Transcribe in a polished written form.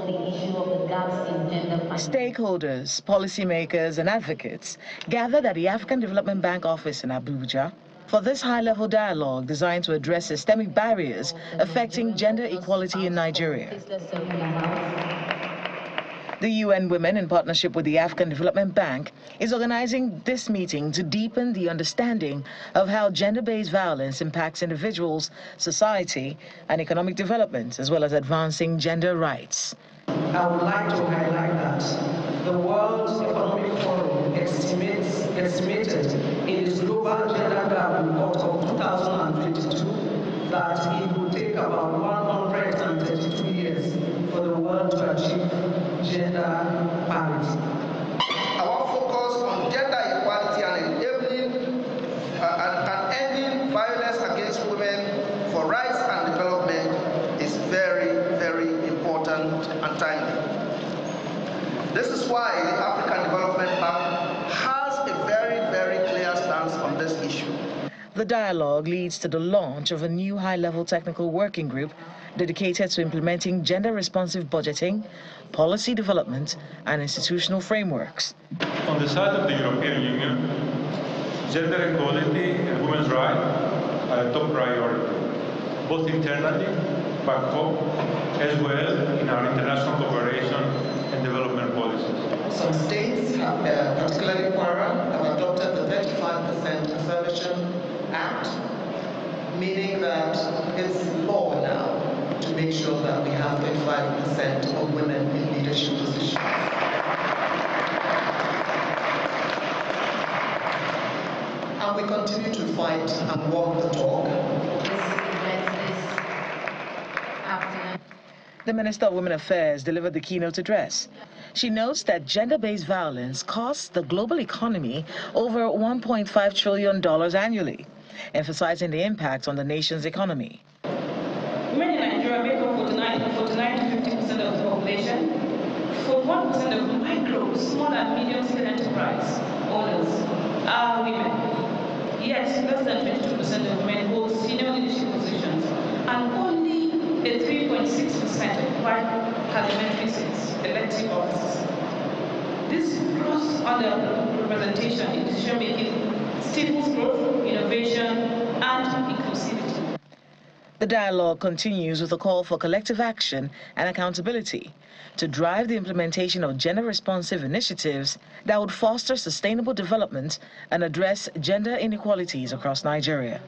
solve the issue of the gaps in gender funding. Stakeholders, policymakers, and advocates gathered at the African Development Bank office in Abuja for this high-level dialogue designed to address systemic barriers affecting gender equality in Nigeria. The UN Women, in partnership with the African Development Bank, is organizing this meeting to deepen the understanding of how gender-based violence impacts individuals, society, and economic development, as well as advancing gender rights. I would like to highlight that the World Economic Forum estimated in its global gender gap report of 2022 that it would take about 132 years for the world to achieve gender parity. Our focus on gender equality and enabling and ending violence against women for rights and development is very, very important and timely. This is why the African Development Bank has a very, very clear stance on this issue. The dialogue leads to the launch of a new high-level technical working group dedicated to implementing gender-responsive budgeting, policy development, and institutional frameworks. On the side of the European Union, gender equality and women's rights are a top priority, both internally, back home, as well in our international cooperation and development policies. Some states, particularly Kwara, have adopted the 35% Affirmation Act, meaning that it's law now to make sure that we have 35% of women in leadership positions. And we continue to fight and walk the talk. The Minister of Women Affairs delivered the keynote address. She notes that gender-based violence costs the global economy over $1.5 trillion annually, emphasizing the impact on the nation's economy. Women in Nigeria make up 49 to 50% of the population. 41% of micro, small and medium-scale enterprise owners are women. Yet, less than 22% of men hold senior leadership positions, and only a 3.6% occupy parliamentary seats, elective offices. This gross underrepresentation in decision-making stimulates growth, innovation, and inclusivity. The dialogue continues with a call for collective action and accountability to drive the implementation of gender-responsive initiatives that would foster sustainable development and address gender inequalities across Nigeria.